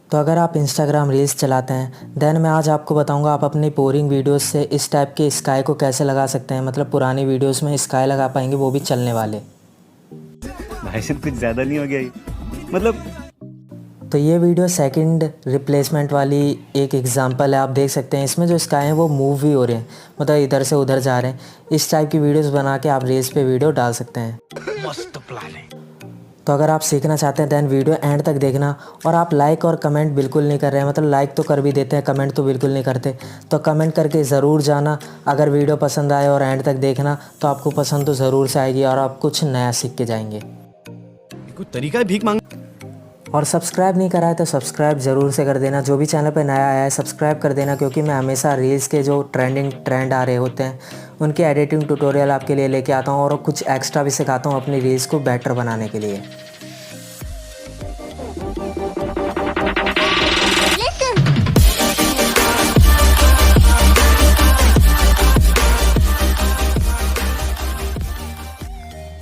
तो अगर आप इंस्टाग्राम रील्स चलाते हैं देन मैं आज आपको बताऊंगा आप अपनी बोरिंग वीडियोस से इस टाइप के स्काई को कैसे लगा सकते हैं। मतलब पुरानी वीडियोस में स्काई लगा पाएंगे, वो भी चलने वाले। भाई साहब कुछ ज़्यादा नहीं हो गया ये? मतलब तो ये वीडियो सेकंड रिप्लेसमेंट वाली एक एग्जांपल है। आप देख सकते हैं इसमें जो स्काई हैं वो मूव भी हो रहे हैं, मतलब इधर से उधर जा रहे हैं। इस टाइप की वीडियोस बना के आप रील्स पे वीडियो डाल सकते हैं। मस्त प्लान है। तो अगर आप सीखना चाहते हैं देन वीडियो एंड तक देखना। और आप लाइक और कमेंट बिल्कुल नहीं कर रहे हैं, मतलब लाइक तो कर भी देते हैं, कमेंट तो बिल्कुल नहीं करते। तो कमेंट करके ज़रूर जाना। अगर वीडियो पसंद आए और एंड तक देखना तो आपको पसंद तो ज़रूर से आएगी और आप कुछ नया सीख के जाएंगे। कोई तरीका है भीख मांग। और सब्सक्राइब नहीं करा है तो सब्सक्राइब ज़रूर से कर देना। जो भी चैनल पे नया आया है सब्सक्राइब कर देना, क्योंकि मैं हमेशा रील्स के जो ट्रेंड आ रहे होते हैं उनके एडिटिंग ट्यूटोरियल आपके लिए लेके आता हूँ और कुछ एक्स्ट्रा भी सिखाता हूँ अपनी रील्स को बेटर बनाने के लिए।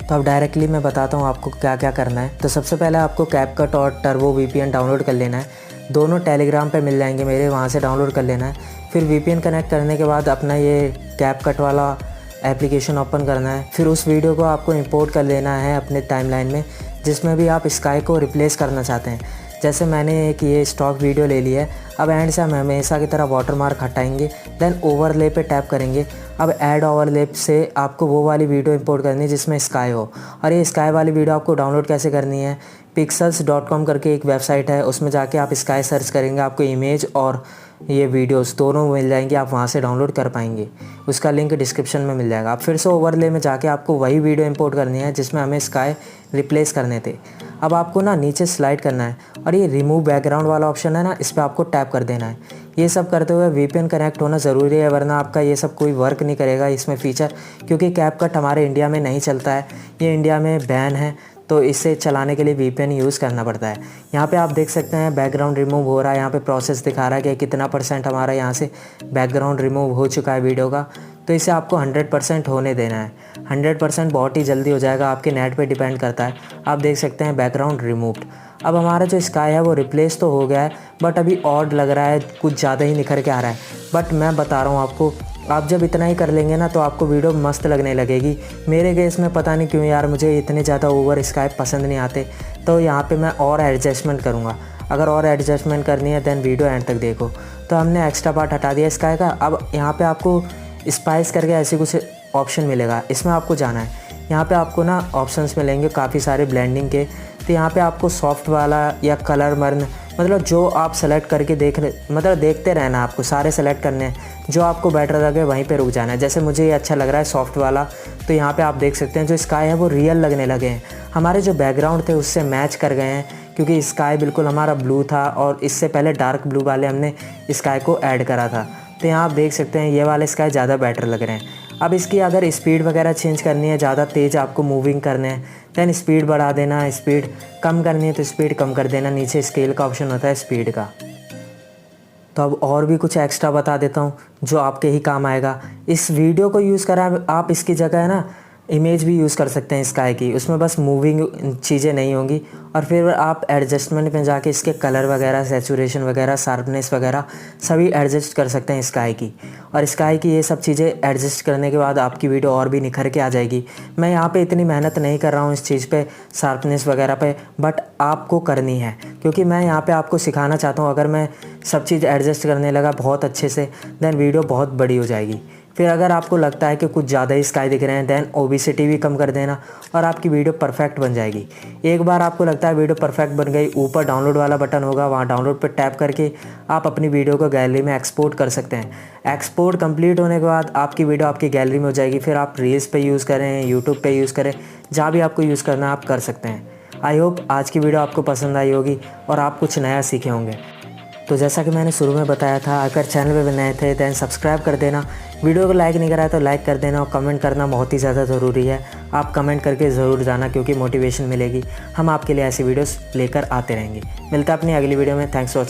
तो अब डायरेक्टली मैं बताता हूँ आपको क्या क्या करना है। तो सबसे पहले आपको कैपकट और टर्बो वीपीएन डाउनलोड कर लेना है। दोनों टेलीग्राम पे मिल जाएंगे मेरे, वहाँ से डाउनलोड कर लेना है। फिर वीपीएन कनेक्ट करने के बाद अपना ये कैपकट वाला एप्लीकेशन ओपन करना है। फिर उस वीडियो को आपको इंपोर्ट कर लेना है अपने टाइमलाइन में, जिसमें भी आप स्काई को रिप्लेस करना चाहते हैं। जैसे मैंने एक ये स्टॉक वीडियो ले लिया है। अब एंड से हम हमेशा की तरह वाटरमार्क हटाएंगे, देन ओवरले पे टैप करेंगे। अब ऐड ओवरलेप से आपको वो वाली वीडियो इंपोर्ट करनी है जिसमें स्काई हो। और ये स्काई वाली वीडियो आपको डाउनलोड कैसे करनी है, pixels.com करके एक वेबसाइट है, उसमें जाके आप स्काई सर्च करेंगे, आपको इमेज और ये वीडियोस दोनों मिल जाएंगे, आप वहाँ से डाउनलोड कर पाएंगे। उसका लिंक डिस्क्रिप्शन में मिल जाएगा। आप फिर से ओवरले में जाके आपको वही वीडियो इंपोर्ट करनी है जिसमें हमें स्काई रिप्लेस करने थे। अब आपको ना नीचे स्लाइड करना है और ये रिमूव बैकग्राउंड वाला ऑप्शन है ना, इस पर आपको टैप कर देना है। ये सब करते हुए वीपीएन कनेक्ट होना ज़रूरी है, वरना आपका ये सब कोई वर्क नहीं करेगा इसमें फ़ीचर, क्योंकि कैपकट हमारे इंडिया में नहीं चलता है, ये इंडिया में बैन है। तो इसे चलाने के लिए वीपीएन यूज़ करना पड़ता है। यहाँ पे आप देख सकते हैं बैकग्राउंड रिमूव हो रहा है, यहाँ पे प्रोसेस दिखा रहा है कि कितना % हमारा यहाँ से बैकग्राउंड रिमूव हो चुका है वीडियो का। तो इसे आपको 100% होने देना है। 100% बहुत ही जल्दी हो जाएगा, आपके नेट पे डिपेंड करता है। आप देख सकते हैं बैकग्राउंड रिमूव्ड। अब हमारा जो स्काई है वो रिप्लेस तो हो गया है, बट अभी ऑड लग रहा है, कुछ ज़्यादा ही निखर के आ रहा है। बट मैं बता रहा हूँ आपको, आप जब इतना ही कर लेंगे ना तो आपको वीडियो मस्त लगने लगेगी। मेरे केस में पता नहीं क्यों यार मुझे इतने ज़्यादा ओवर स्काई पसंद नहीं आते, तो यहाँ पे मैं और एडजस्टमेंट करूँगा। अगर और एडजस्टमेंट करनी है दैन वीडियो एंड तक देखो। तो हमने एक्स्ट्रा पार्ट हटा दिया स्काई का। अब यहाँ पे आपको स्पाइस करके ऐसे कुछ ऑप्शन मिलेगा, इसमें आपको जाना है। यहाँ पे आपको ना ऑप्शंस मिलेंगे काफ़ी सारे ब्लेंडिंग के। तो यहाँ पे आपको सॉफ्ट वाला या कलर मर्न, मतलब जो आप सेलेक्ट करके देखते रहना, आपको सारे सेलेक्ट करने हैं। जो आपको बेटर लगे वहीं पे रुक जाना है। जैसे मुझे ये अच्छा लग रहा है सॉफ्ट वाला, तो यहाँ पे आप देख सकते हैं जो स्काई है वो रियल लगने लगे हैं। हमारे जो बैकग्राउंड थे उससे मैच कर गए हैं, क्योंकि स्काई बिल्कुल हमारा ब्लू था और इससे पहले डार्क ब्लू वाले हमने स्काई को ऐड करा था। तो यहाँ आप देख सकते हैं ये वाले स्काई ज़्यादा बेटर लग रहे हैं। अब इसकी अगर स्पीड वगैरह चेंज करनी है, ज़्यादा तेज़ आपको मूविंग करने हैं दैन स्पीड बढ़ा देना, स्पीड कम करनी है तो स्पीड कम कर देना। नीचे स्केल का ऑप्शन होता है स्पीड का। तो अब और भी कुछ एक्स्ट्रा बता देता हूँ जो आपके ही काम आएगा। इस वीडियो को यूज़ करा आप इसकी जगह है ना इमेज भी यूज़ कर सकते हैं स्काई की, उसमें बस मूविंग चीज़ें नहीं होंगी। और फिर आप एडजस्टमेंट में जाके इसके कलर वगैरह, सैचुरेशन वगैरह, शार्पनेस वगैरह सभी एडजस्ट कर सकते हैं स्काई की। और स्काई की ये सब चीज़ें एडजस्ट करने के बाद आपकी वीडियो और भी निखर के आ जाएगी। मैं यहाँ पे इतनी मेहनत नहीं कर रहा हूँ इस चीज़ पे, शार्पनेस वगैरह पे, बट आपको करनी है, क्योंकि मैं यहाँ पे आपको सिखाना चाहता हूँ। अगर मैं सब चीज़ एडजस्ट करने लगा बहुत अच्छे से दैन वीडियो बहुत बड़ी हो जाएगी। फिर अगर आपको लगता है कि कुछ ज़्यादा ही स्काई दिख रहे हैं दैन ओबेसिटी भी कम कर देना और आपकी वीडियो परफेक्ट बन जाएगी। एक बार आपको लगता है वीडियो परफेक्ट बन गई, ऊपर डाउनलोड वाला बटन होगा, वहाँ डाउनलोड पर टैप करके आप अपनी वीडियो को गैलरी में एक्सपोर्ट कर सकते हैं। एक्सपोर्ट कंप्लीट होने के बाद आपकी वीडियो आपकी गैलरी में हो जाएगी। फिर आप रील्स पे यूज़ करें, यूट्यूब पे यूज़ करें, जहाँ भी आपको यूज़ करना आप कर सकते हैं। आई होप आज की वीडियो आपको पसंद आई होगी और आप कुछ नया सीखे होंगे। तो जैसा कि मैंने शुरू में बताया था, अगर चैनल पे नए थे दैन सब्सक्राइब कर देना। वीडियो को लाइक नहीं करा है तो लाइक कर देना और कमेंट करना बहुत ही ज़्यादा ज़रूरी है। आप कमेंट करके ज़रूर जाना, क्योंकि मोटिवेशन मिलेगी। हम आपके लिए ऐसी वीडियोस लेकर आते रहेंगे। मिलता है अपनी अगली वीडियो में। Thanks for watching.